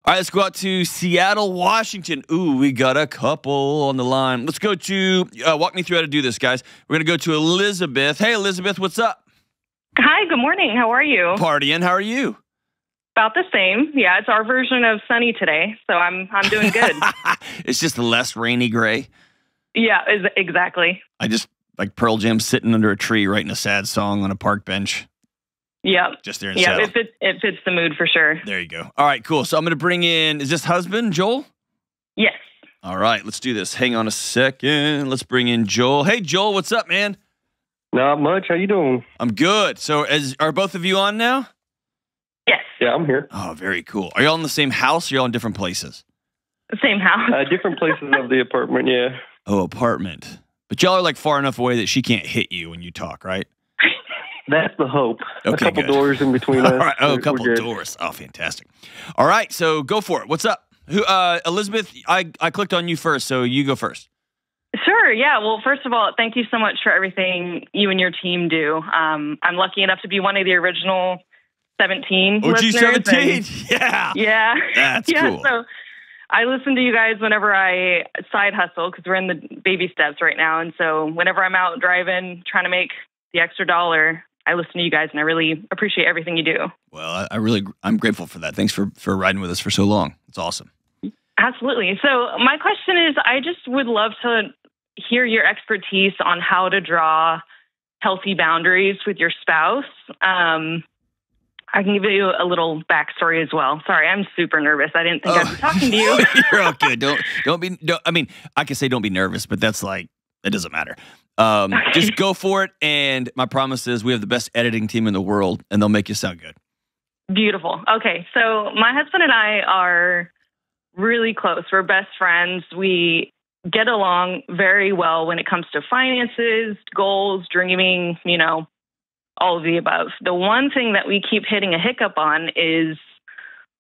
All right, let's go out to Seattle, Washington. Ooh, we got a couple on the line. Let's go to, walk me through how to do this, guys. We're going to go to Elizabeth. Hey, Elizabeth, what's up? Hi, good morning. How are you? Partying. How are you? About the same. Yeah, it's our version of sunny today, so I'm doing good. It's just less rainy gray. Yeah, exactly. I just like Pearl Jam sitting under a tree writing a sad song on a park bench. Yeah. Just there in Seattle. It fits the mood for sure. There you go. All right, cool. So I'm going to bring in, is this husband, Joel? Yes. All right, let's do this. Hang on a second. Let's bring in Joel. Hey, Joel, what's up, man? Not much. How you doing? I'm good. So are both of you on now? Yes. Yeah, I'm here. Oh, very cool. Are y'all in the same house or y'all in different places? Same house. Different places of the apartment, yeah. Oh, apartment. But y'all are like far enough away that she can't hit you when you talk, right? That's the hope. Okay, a couple good. doors in between us. All right. Oh, a We're couple good. doors. Oh, fantastic. All right, so go for it. What's up? Elizabeth, I clicked on you first, so you go first. Sure. Yeah. Well, first of all, thank you so much for everything you and your team do. I'm lucky enough to be one of the original 17 listeners. 17? Yeah. Yeah. That's cool. So I listen to you guys whenever I side hustle because we're in the baby steps right now. And so whenever I'm out driving, trying to make the extra dollar, I listen to you guys and I really appreciate everything you do. Well, I'm grateful for that. Thanks for riding with us for so long. It's awesome. Absolutely. So my question is, I just would love to hear your expertise on how to draw healthy boundaries with your spouse. I can give you a little backstory as well. Sorry, I'm super nervous. I didn't think I'd be talking to you. You're all good. I mean, I can say don't be nervous, but that's like, it doesn't matter. Okay. Just go for it. And my promise is we have the best editing team in the world and they'll make you sound good. Beautiful. Okay. So my husband and I are really close. We're best friends. We get along very well when it comes to finances, goals, dreaming, all of the above. The one thing that we keep hitting a hiccup on is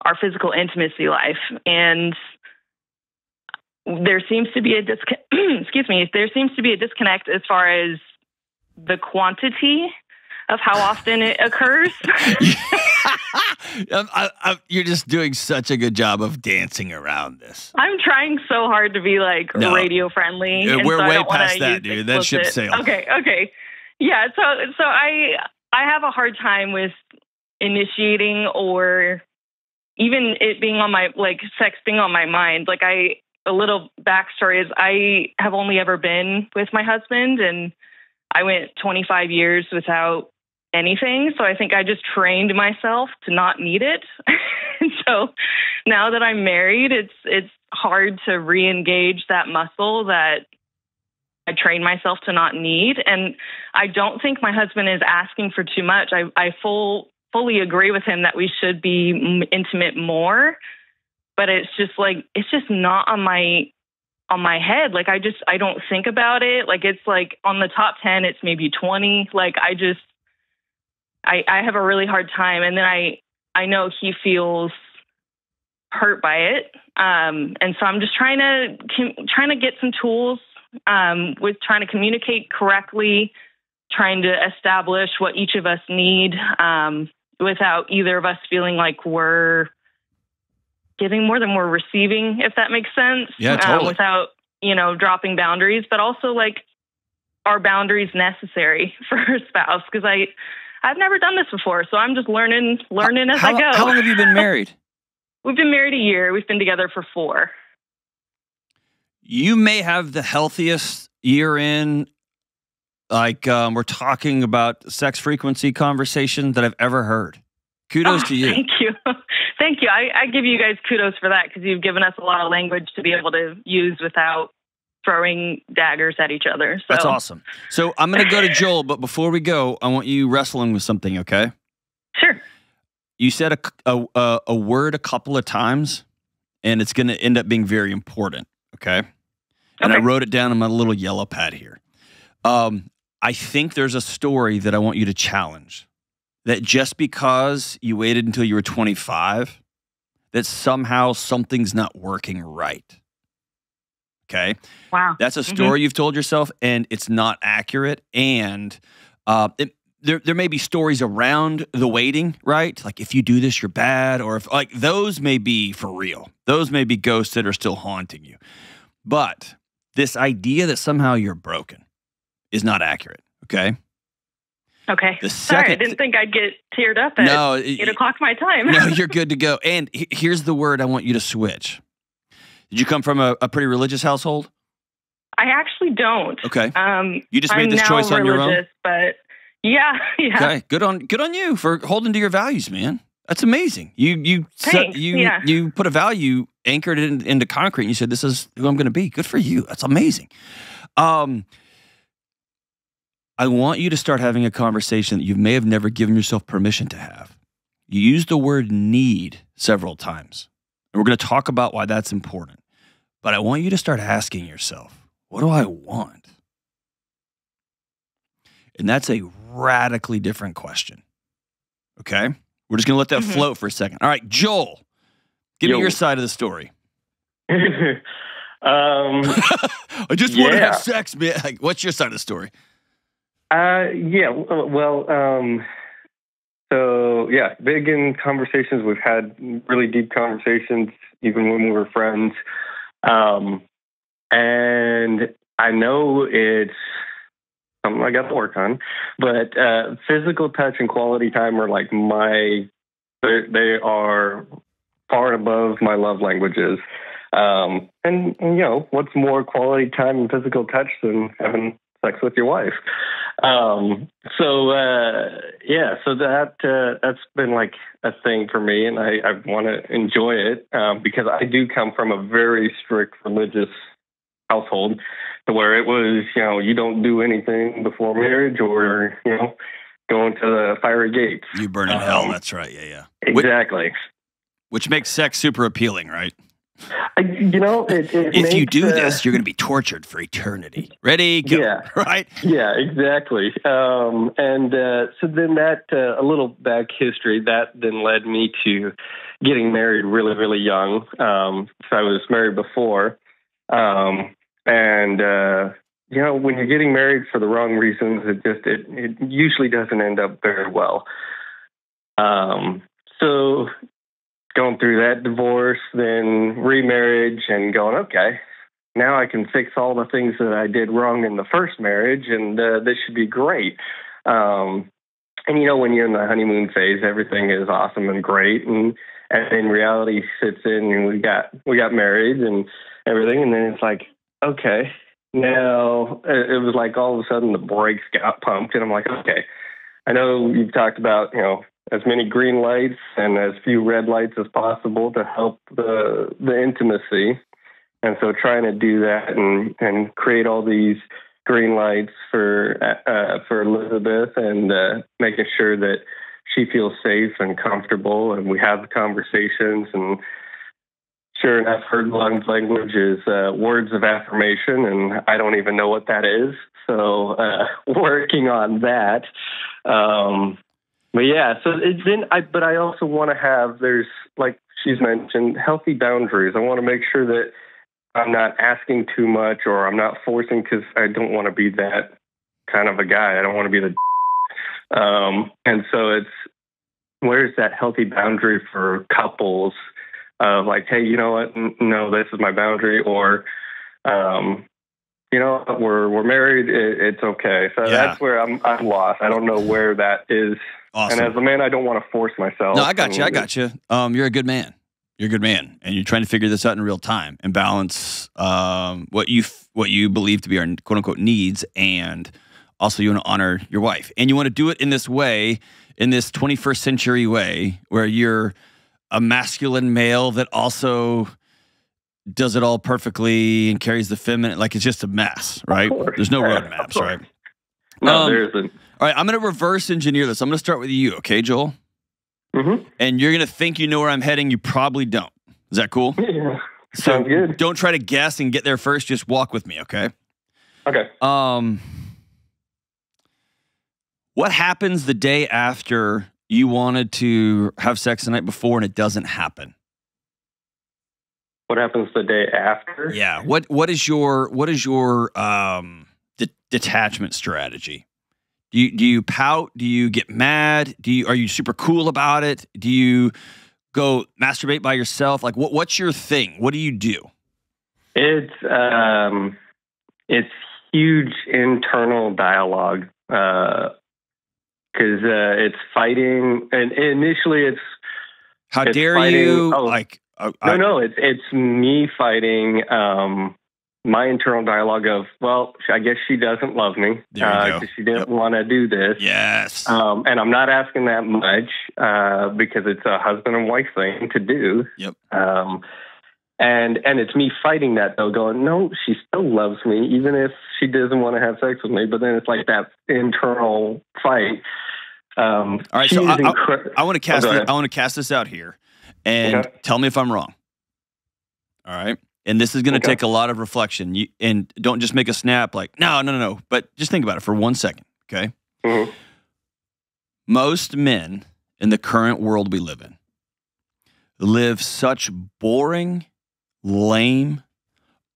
our physical intimacy life. And there seems to be a there seems to be a disconnect as far as the quantity of how often it occurs. You're just doing such a good job of dancing around this. I'm trying so hard to be radio friendly. We're so way past that, dude. That ship sailed. Okay. Yeah. So I have a hard time with initiating or even it being on my sex being on my mind. A little backstory is I have only ever been with my husband and I went 25 years without anything. So I think I just trained myself to not need it. So now that I'm married, it's hard to re-engage that muscle that I trained myself to not need. And I don't think my husband is asking for too much. I fully agree with him that we should be intimate more, but it's just not on my head. I don't think about it. It's on the top 10, it's maybe 20. I have a really hard time. And then I know he feels hurt by it. And so I'm just trying to get some tools with trying to communicate correctly, trying to establish what each of us need without either of us feeling like we're giving more than we're receiving, if that makes sense. Yeah, totally. Without, dropping boundaries, but also are boundaries necessary for a spouse? Because I've never done this before, so I'm just learning as I go. How long have you been married? We've been married a year. We've been together for 4. You may have the healthiest year in, we're talking about sex frequency conversation that I've ever heard. Kudos to you. Thank you. Thank you. I give you guys kudos for that because you've given us a lot of language to be able to use without throwing daggers at each other. So. That's awesome. So I'm going to go to Joel, but before we go, I want you wrestling with something, okay? Sure. You said a word a couple of times, and it's going to end up being very important, okay? And I wrote it down on my little yellow pad here. I think there's a story that I want you to challenge. That just because you waited until you were 25, that somehow something's not working right. Okay? Wow. That's a story you've told yourself, and it's not accurate. And there may be stories around the waiting, right? Like if you do this, you're bad, or if like those may be for real. Those may be ghosts that are still haunting you. But this idea that somehow you're broken is not accurate. Okay. Okay. The Sorry, I second, didn't think I'd get teared up at 8 o'clock my time. No, you're good to go. And here's the word I want you to switch. Did you come from a pretty religious household? I actually don't. Okay. You just made this choice on your own? But yeah. Okay. Good on you for holding to your values, man. That's amazing. You put a value anchored into concrete and you said, this is who I'm going to be. Good for you. That's amazing. I want you to start having a conversation that you may have never given yourself permission to have. You used the word need several times. And we're going to talk about why that's important. But I want you to start asking yourself, what do I want? And that's a radically different question. Okay? We're just going to let that float for a second. All right, Joel, give me your side of the story. I just want to have sex, man. Like, what's your side of the story? Big in conversations. We've had really deep conversations, even when we were friends. And I know it's something I got to work on, but physical touch and quality time are like they are far above my love languages. And you know, what's more quality time and physical touch than having sex with your wife? So that's been like a thing for me, and I want to enjoy it because I do come from a very strict religious household, where it was, you know, you don't do anything before marriage, or you know, going to the fiery gates. You burn in hell. That's right. Yeah. Exactly. Which makes sex super appealing, right? You know, if you do this, you're going to be tortured for eternity. Ready? Go. Yeah. Right? Yeah, exactly. So then that, a little back history, that then led me to getting married really, really young. So I was married before. You know, when you're getting married for the wrong reasons, it usually doesn't end up very well. So going through that divorce, then remarriage, and going, okay, now I can fix all the things that I did wrong in the first marriage, and this should be great. And you know, when you're in the honeymoon phase, everything is awesome and great, and then reality sits in, and we got married and everything, and then it's like, okay, now it was like all of a sudden the brakes got pumped, and I'm like, okay, I know you've talked about, you know, as many green lights and as few red lights as possible to help the intimacy. And so trying to do that and create all these green lights for Elizabeth, and making sure that she feels safe and comfortable, and we have the conversations. And sure enough, her love language is words of affirmation, and I don't even know what that is. So working on that. But yeah, so it's been, but I also want to have, there's, like she's mentioned, healthy boundaries. I want to make sure that I'm not asking too much, or I'm not forcing, because I don't want to be that kind of a guy. I don't want to be the and so it's, where's that healthy boundary for couples of like, hey, you know what? No, this is my boundary, or you know, we're married. It's okay. So that's where I'm lost. I don't know where that is. Awesome. And as a man, I don't want to force myself. No, I got you. You're a good man. You're a good man, and you're trying to figure this out in real time and balance what you believe to be our quote unquote needs, and also you want to honor your wife, and you want to do it in this way, in this 21st century way, where you're a masculine male that also does it all perfectly and carries the feminine. Like, it's just a mess, right? There's no roadmaps, right? No, there isn't. All right, I'm going to reverse engineer this. I'm going to start with you, okay, Joel? Mm-hmm. And you're going to think you know where I'm heading. You probably don't. Is that cool? Yeah. So sounds good. Don't try to guess and get there first. Just walk with me, okay? Okay. What happens the day after you wanted to have sex the night before and it doesn't happen? What happens the day after? Yeah. What is your detachment strategy? Do you pout? Do you get mad? Are you super cool about it? Do you go masturbate by yourself? Like what's your thing? What do you do? It's huge internal dialogue because it's fighting, and initially it's how it's dare fighting, you? No, it's me fighting my internal dialogue of, well, I guess she doesn't love me because she didn't want to do this. Yes. And I'm not asking that much because it's a husband and wife thing to do. Yep. And it's me fighting that, though, going, no, she still loves me, even if she doesn't want to have sex with me. But then it's like that internal fight. All right, so I want to cast this out here, and tell me if I'm wrong. All right. And this is going to take a lot of reflection. And don't just make a snap like, no. But just think about it for 1 second, okay? Mm-hmm. Most men in the current world we live in live such boring, lame,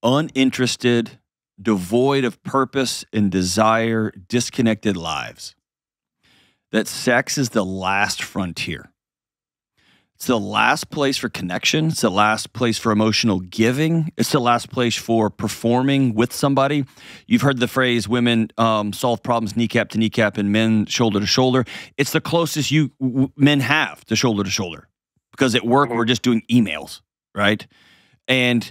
uninterested, devoid of purpose and desire, disconnected lives that sex is the last frontier. It's the last place for connection. It's the last place for emotional giving. It's the last place for performing with somebody. You've heard the phrase, women solve problems kneecap to kneecap and men shoulder to shoulder. It's the closest men have to shoulder because at work we're just doing emails, right? And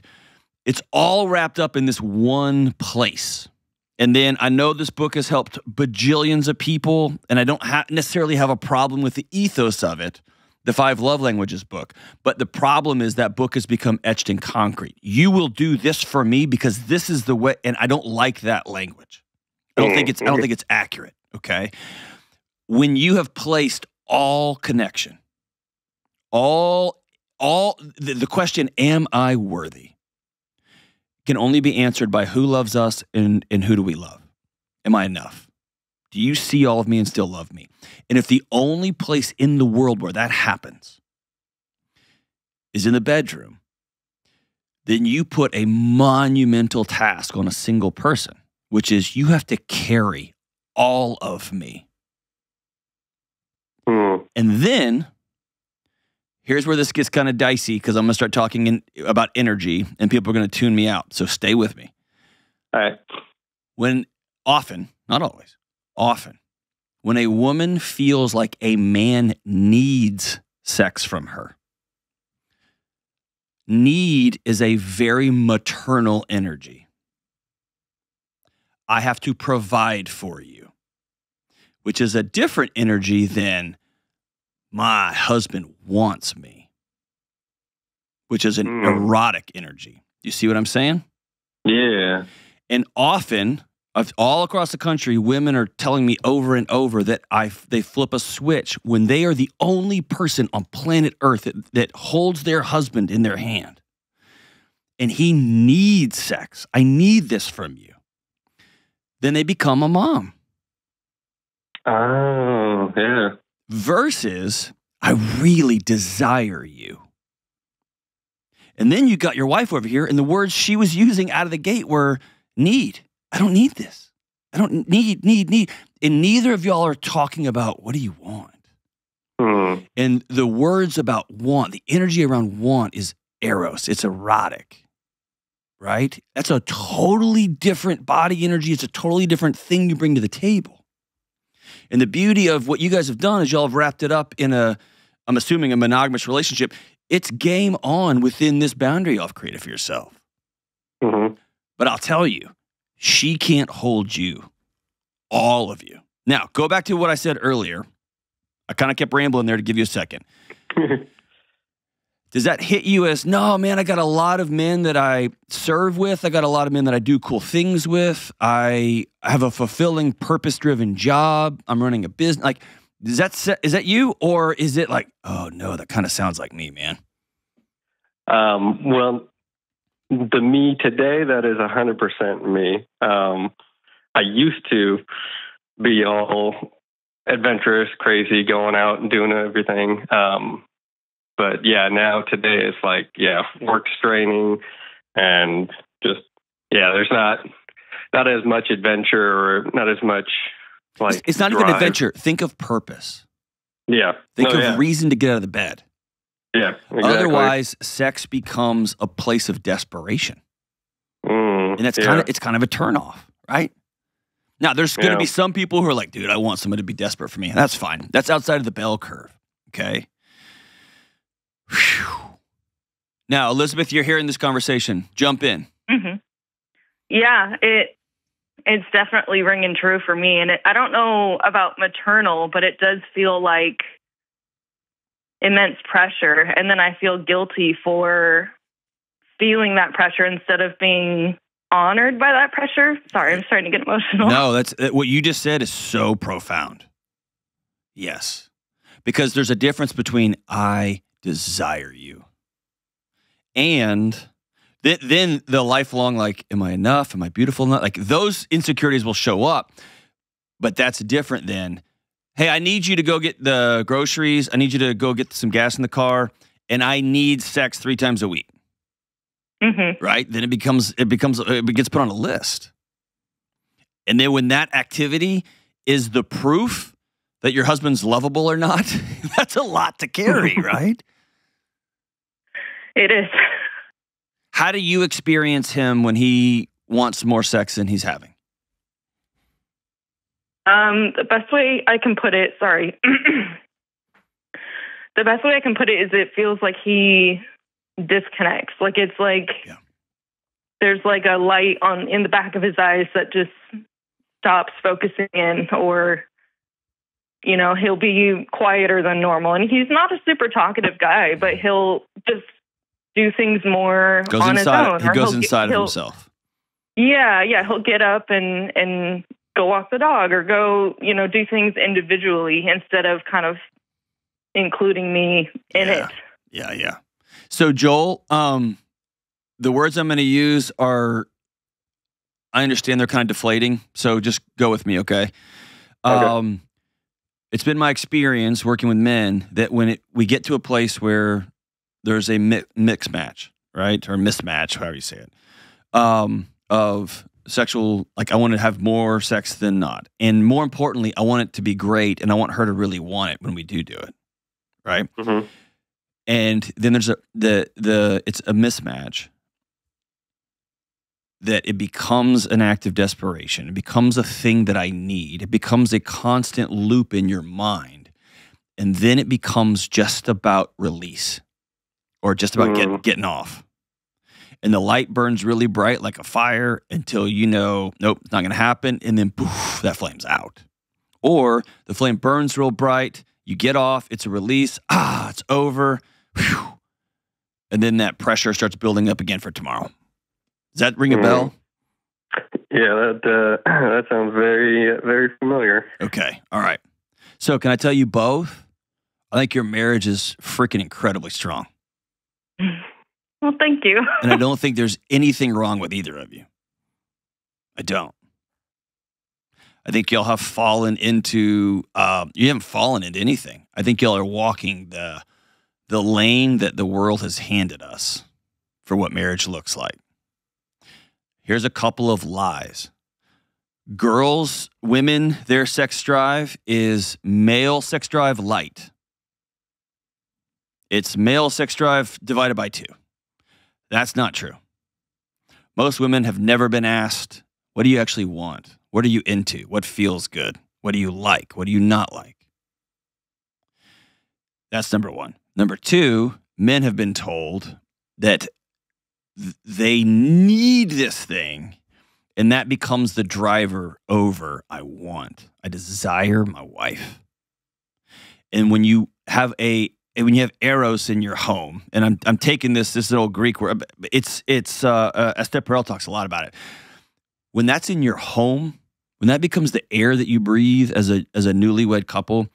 it's all wrapped up in this one place. And then I know this book has helped bajillions of people, and I don't necessarily have a problem with the ethos of it, the 5 Love Languages book. But the problem is that book has become etched in concrete. You will do this for me because this is the way, and I don't like that language. I don't think it's accurate, okay? When you have placed all connection, the question, am I worthy, can only be answered by who loves us and who do we love? Am I enough? Do you see all of me and still love me? And if the only place in the world where that happens is in the bedroom, then you put a monumental task on a single person, which is you have to carry all of me. And then, here's where this gets kind of dicey because I'm going to start talking about energy and people are going to tune me out. So stay with me. All right. When often, not always, often, when a woman feels like a man needs sex from her, need is a very maternal energy. I have to provide for you, which is a different energy than my husband wants me, which is an erotic energy. You see what I'm saying? Yeah. And often, all across the country, women are telling me over and over that they flip a switch when they are the only person on planet Earth that holds their husband in their hand. And he needs sex. I need this from you. Then they become a mom. Oh, yeah. Versus, I really desire you. And then you got your wife over here, and the words she was using out of the gate were need. I don't need this. I don't need. And neither of y'all are talking about what do you want. And the words about want, the energy around want is eros. It's erotic, right? That's a totally different body energy. It's a totally different thing you bring to the table. And the beauty of what you guys have done is y'all have wrapped it up in I'm assuming a monogamous relationship. It's game on within this boundary y'all have created for yourself. But I'll tell you, she can't hold you, all of you. Now, go back to what I said earlier. I kind of kept rambling there to give you a second. Does that hit you as, no, man, I got a lot of men that I serve with. I got a lot of men that I do cool things with. I have a fulfilling, purpose-driven job. I'm running a business. Like, is that you? Or is it like, oh, no, that kind of sounds like me, man? Well, the me today, that is 100% me. I used to be all adventurous, crazy, going out and doing everything. But yeah, now today it's like, work straining and just, there's not as much adventure or not as much like it's not even drive. adventure. Think of purpose. Yeah. Think of reason to get out of the bed. Yeah. Exactly. Otherwise, sex becomes a place of desperation. And that's kind of a turnoff, right? Now, there's going to be some people who are like, dude, I want somebody to be desperate for me. That's fine. That's outside of the bell curve, okay? Whew. Now, Elizabeth, you're hearing this conversation. Jump in. Mm-hmm. Yeah, it's definitely ringing true for me. And I don't know about maternal, but it does feel like immense pressure. And then I feel guilty for feeling that pressure instead of being honored by that pressure. Sorry, I'm starting to get emotional. No, that's what you just said is so profound. Yes. Because there's a difference between I desire you and then the lifelong, like, am I enough? Am I beautiful enough? Like, those insecurities will show up, but that's different than, hey, I need you to go get the groceries. I need you to go get some gas in the car, and I need sex 3 times a week. Mm-hmm. Right? Then it gets put on a list. And then when that activity is the proof that your husband's lovable or not, that's a lot to carry, right? It is. How do you experience him when he wants more sex than he's having? The best way I can put it, sorry. The best way I can put it is it feels like he disconnects. Like it's like there's like a light in the back of his eyes that just stops focusing in, or he'll be quieter than normal. And he's not a super talkative guy, but he'll just do things more on his own. He goes inside of himself. Yeah, he'll get up and go walk the dog, or go, do things individually instead of kind of including me in it. Yeah. So Joel, the words I'm going to use are, I understand they're kind of deflating, so just go with me, okay? Okay. It's been my experience working with men that when we get to a place where there's a mix match, right? Or mismatch, however you say it, of sexual, like I want to have more sex than not. And more importantly, I want it to be great, and I want her to really want it when we do it, right? Mm-hmm. And then there's it's a mismatch that it becomes an act of desperation. It becomes a thing that I need. It becomes a constant loop in your mind. And then it becomes just about release, or just about getting off. And the light burns really bright like a fire until nope, it's not going to happen. And then poof, that flame's out. Or the flame burns real bright, you get off, it's a release, it's over. Whew. And then that pressure starts building up again for tomorrow. Does that ring a bell? Yeah, that sounds very, very familiar. Okay, all right. So can I tell you both? I think your marriage is freaking incredibly strong. Well, thank you. And I don't think there's anything wrong with either of you. I don't. I think y'all have fallen into, you haven't fallen into anything. I think y'all are walking the lane that the world has handed us for what marriage looks like. Here's a couple of lies. Women, their sex drive is male sex drive light. It's male sex drive divided by 2. That's not true. Most women have never been asked, what do you actually want? What are you into? What feels good? What do you like? What do you not like? That's number 1. Number 2, men have been told that they need this thing, and that becomes the driver over I desire my wife. And when you have eros in your home, and I'm taking this old Greek word, it's Esther Perel talks a lot about it. When that's in your home, when that becomes the air that you breathe as a newlywed couple,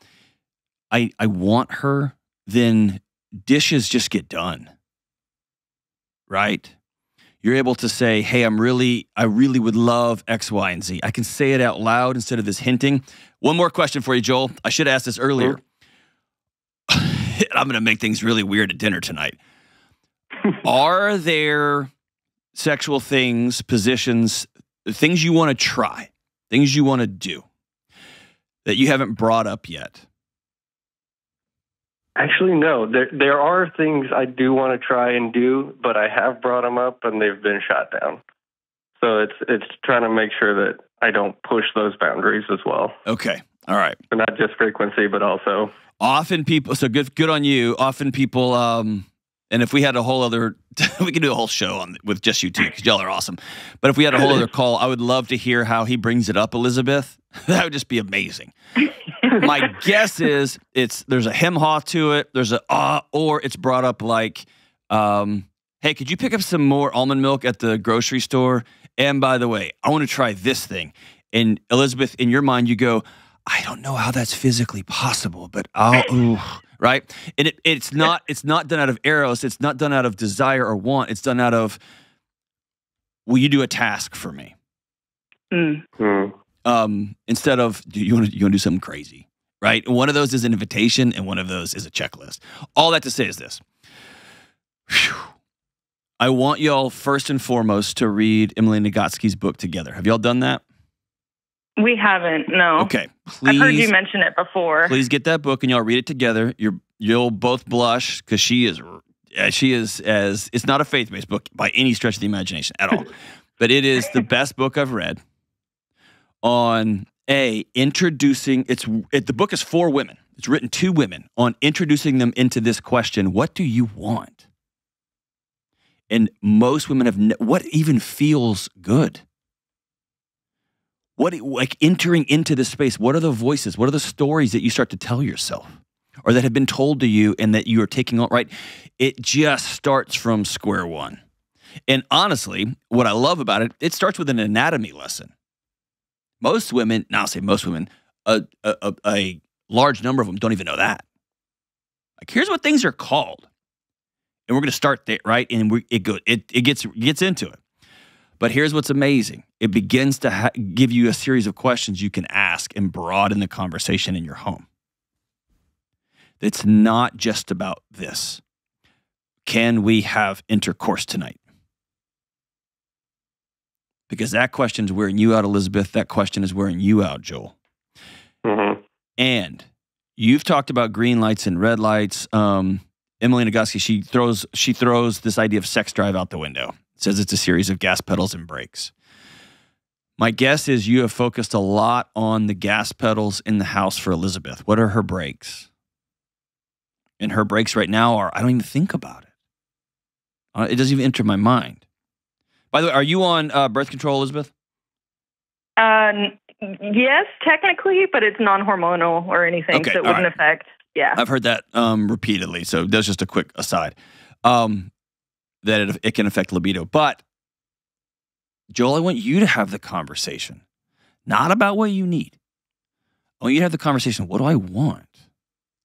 I want her, then dishes just get done. Right? You're able to say, hey, I really would love X, Y, and Z. I can say it out loud instead of this hinting. One more question for you, Joel. I should have asked this earlier. I'm going to make things really weird at dinner tonight. Are there sexual things, positions, things you want to try, things you want to do that you haven't brought up yet? Actually, no. There are things I do want to try and do, but I have brought them up and they've been shot down. So it's trying to make sure that I don't push those boundaries as well. Okay. All right. So not just frequency, but also. Often people, so good on you. Often people, and if we had a whole other, we could do a whole show with just you two, because y'all are awesome. But if we had a whole other call, I would love to hear how he brings it up, Elizabeth. That would just be amazing. My guess is there's a hem-haw to it. There's or it's brought up like, hey, could you pick up some more almond milk at the grocery store? And by the way, I want to try this thing. And Elizabeth, in your mind, you go, I don't know how that's physically possible, but right? And it's not done out of eros. It's not done out of desire or want. It's done out of, will you do a task for me? Instead of, do you want to do something crazy, right? And one of those is an invitation, and one of those is a checklist. All that to say is this. Whew. I want y'all first and foremost to read Emily Nagoski's book together. Have y'all done that? We haven't, no. Okay, please. I've heard you mention it before. Please get that book and y'all read it together. You'll both blush because she is as, it's not a faith-based book by any stretch of the imagination at all, but it is the best book I've read on introducing, the book is for women. It's written to women on introducing them into this question, what do you want? And most women have, what even feels good? Like entering into this space, what are the voices? What are the stories that you start to tell yourself or that have been told to you and that you are taking on, right? It just starts from square one. And honestly, what I love about it, it starts with an anatomy lesson. Most women, now I'll say most women, a large number of them don't even know that. Like, here's what things are called. And we're going to start there, right? And it gets into it. But here's what's amazing. It begins to give you a series of questions you can ask and broaden the conversation in your home. It's not just about this. Can we have intercourse tonight? Because that question is wearing you out, Elizabeth. That question is wearing you out, Joel. Mm-hmm. And you've talked about green lights and red lights. Emily Nagoski, she throws this idea of sex drive out the window. Says it's a series of gas pedals and brakes. My guess is you have focused a lot on the gas pedals in the house for Elizabeth. What are her brakes? And her brakes right now are, I don't even think about it. It doesn't even enter my mind. By the way, are you on birth control, Elizabeth? Yes, technically, but it's non-hormonal or anything, okay, so it wouldn't affect. Yeah. I've heard that repeatedly, so that's just a quick aside. That it can affect libido. But, Joel, I want you to have the conversation, not about what you need. I want you to have the conversation, what do I want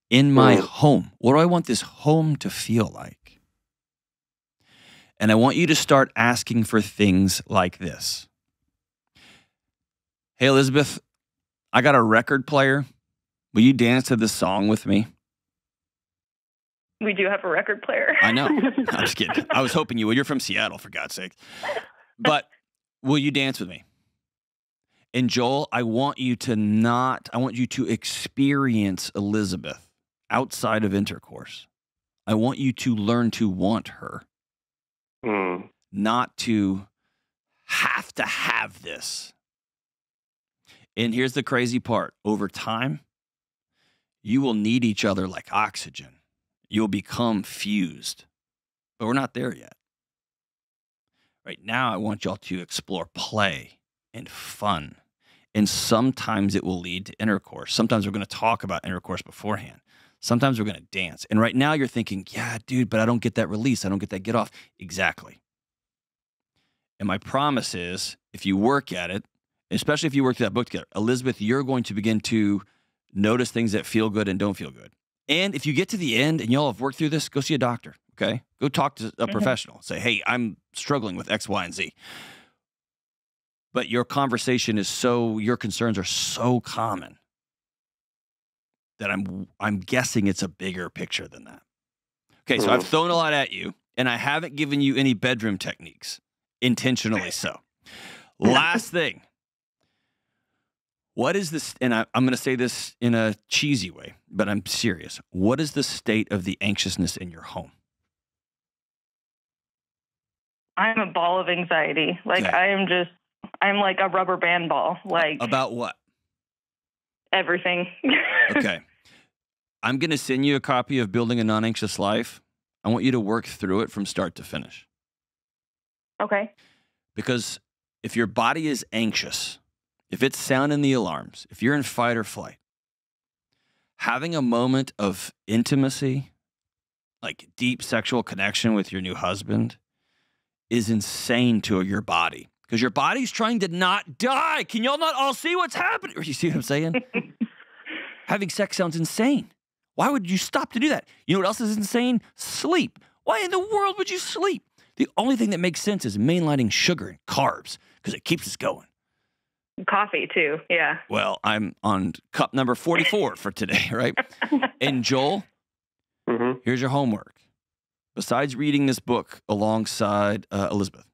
in my home? What do I want this home to feel like? And I want you to start asking for things like this. Hey, Elizabeth, I got a record player. Will you dance to this song with me? We do have a record player. I know. I'm just kidding. I was hoping you would. You're from Seattle, for God's sake. But will you dance with me? And Joel, I want you to experience Elizabeth outside of intercourse. I want you to learn to want her. Not to have this. And here's the crazy part. Over time, you will need each other like oxygen. You'll become fused. But we're not there yet. Right now, I want y'all to explore play and fun. And sometimes it will lead to intercourse. Sometimes we're going to talk about intercourse beforehand. Sometimes we're going to dance. And right now you're thinking, yeah, dude, but I don't get that release. I don't get that get off. Exactly. And my promise is, if you work at it, especially if you work that book together, Elizabeth, you're going to begin to notice things that feel good and don't feel good. And if you get to the end and y'all have worked through this, go see a doctor, okay? Go talk to a professional. Say, hey, I'm struggling with X, Y, and Z. But your conversation your concerns are so common that I'm guessing it's a bigger picture than that. Okay, so I've thrown a lot at you, and I haven't given you any bedroom techniques, intentionally so. Last thing. What is this? And I'm going to say this in a cheesy way, but I'm serious. What is the state of the anxiousness in your home? I'm a ball of anxiety. Like, Okay. I'm like a rubber band ball. Like, About what? everything. Okay. I'm going to send you a copy of Building a Non-Anxious Life. I want you to work through it from start to finish. Okay. Because if your body is anxious, if it's sounding the alarms, if you're in fight or flight, having a moment of intimacy, like deep sexual connection with your new husband, is insane to your body. Because your body's trying to not die. Can y'all not all see what's happening? You see what I'm saying? Having sex sounds insane. Why would you stop to do that? You know what else is insane? Sleep. Why in the world would you sleep? The only thing that makes sense is mainlining sugar and carbs because it keeps us going. Coffee, too. Yeah. Well, I'm on cup number 44 for today, right? And Joel, here's your homework. Besides reading this book alongside Elizabeth.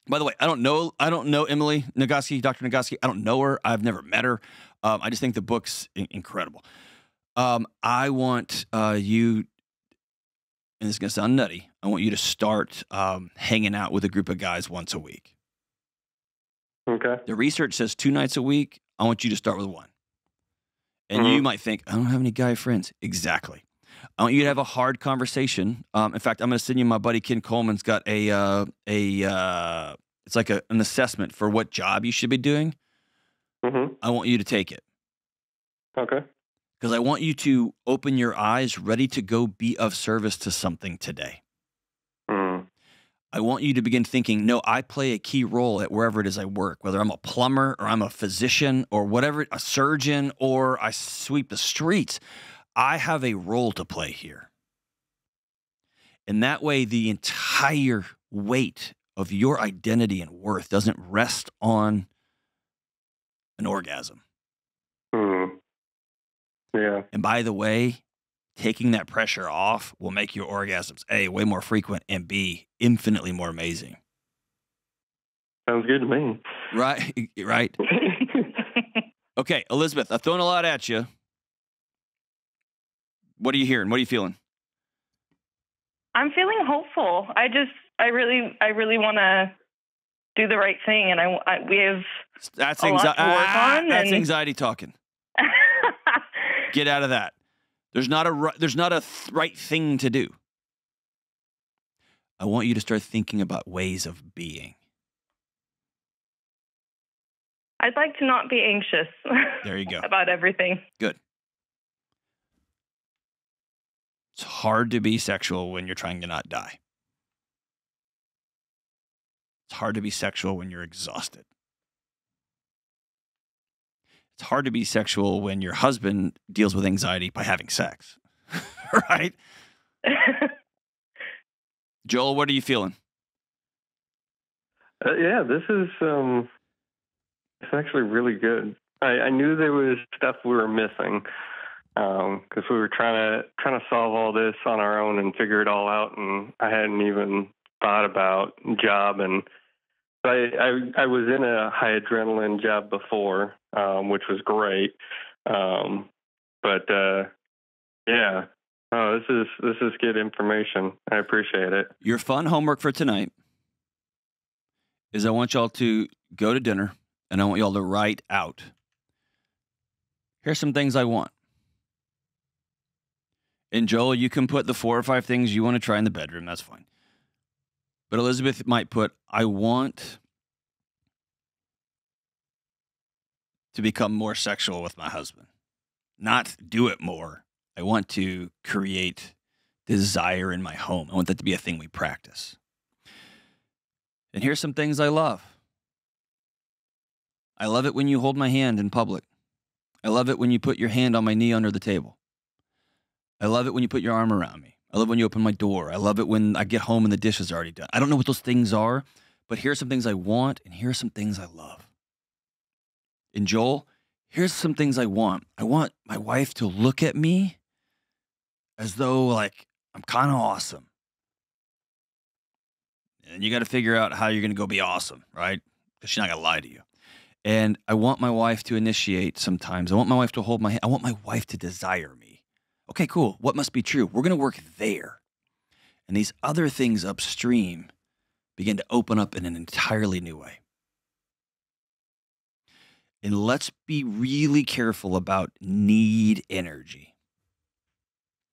By the way, I don't know Emily Nagoski, Dr. Nagoski. I don't know her. I've never met her. I just think the book's incredible. I want you, and this is going to sound nutty, I want you to start hanging out with a group of guys once a week. Okay. The research says 2 nights a week. I want you to start with 1. And you might think, I don't have any guy friends. Exactly. I want you to have a hard conversation. In fact, I'm going to send you my buddy Ken Coleman's got it's like an assessment for what job you should be doing. I want you to take it. Okay. Because I want you to open your eyes, ready to go be of service to something today. I want you to begin thinking, no, I play a key role at wherever it is I work, whether I'm a plumber or I'm a physician or whatever, a surgeon, or I sweep the streets. I have a role to play here. And that way, the entire weight of your identity and worth doesn't rest on an orgasm. Yeah. And by the way, taking that pressure off will make your orgasms, A, way more frequent, and B, infinitely more amazing. Sounds good to me. Right? Right? Okay, Elizabeth, I've thrown a lot at you. What are you hearing? What are you feeling? I'm feeling hopeful. I really want to do the right thing, and we have That's a lot to work on. That's anxiety talking. Get out of that. There's not a right thing to do. I want you to start thinking about ways of being. I'd like to not be anxious. There you go. About everything. Good. It's hard to be sexual when you're trying to not die. It's hard to be sexual when you're exhausted. It's hard to be sexual when your husband deals with anxiety by having sex. Right? Joel, what are you feeling? Yeah, this is it's actually really good. I knew there was stuff we were missing because we were trying to solve all this on our own and figure it all out, and I hadn't even thought about job. And I was in a high adrenaline job before, which was great. But yeah, this is good information. I appreciate it. Your fun homework for tonight is I want y'all to go to dinner and I want y'all to write out, here's some things I want. And Joel, you can put the 4 or 5 things you want to try in the bedroom. That's fine. But Elizabeth might put, I want to become more sexual with my husband. Not do it more. I want to create desire in my home. I want that to be a thing we practice. And here's some things I love. I love it when you hold my hand in public. I love it when you put your hand on my knee under the table. I love it when you put your arm around me. I love when you open my door. I love it when I get home and the dish is already done. I don't know what those things are, but here's some things I want, and here's some things I love. And Joel, here's some things I want. I want my wife to look at me as though, like, I'm kind of awesome. And you got to figure out how you're going to go be awesome, right? Because she's not going to lie to you. And I want my wife to initiate sometimes. I want my wife to hold my hand. I want my wife to desire me. Okay, cool. What must be true? We're going to work there. And these other things upstream begin to open up in an entirely new way. And let's be really careful about need energy.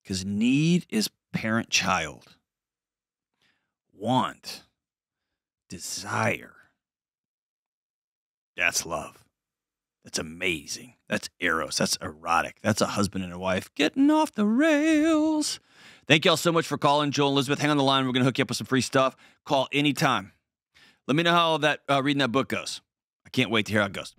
Because need is parent-child. Want, desire. That's love. That's amazing. That's eros. That's erotic. That's a husband and a wife getting off the rails. Thank y'all so much for calling. Joel and Elizabeth, hang on the line. We're going to hook you up with some free stuff. Call anytime. Let me know how that reading that book goes. I can't wait to hear how it goes.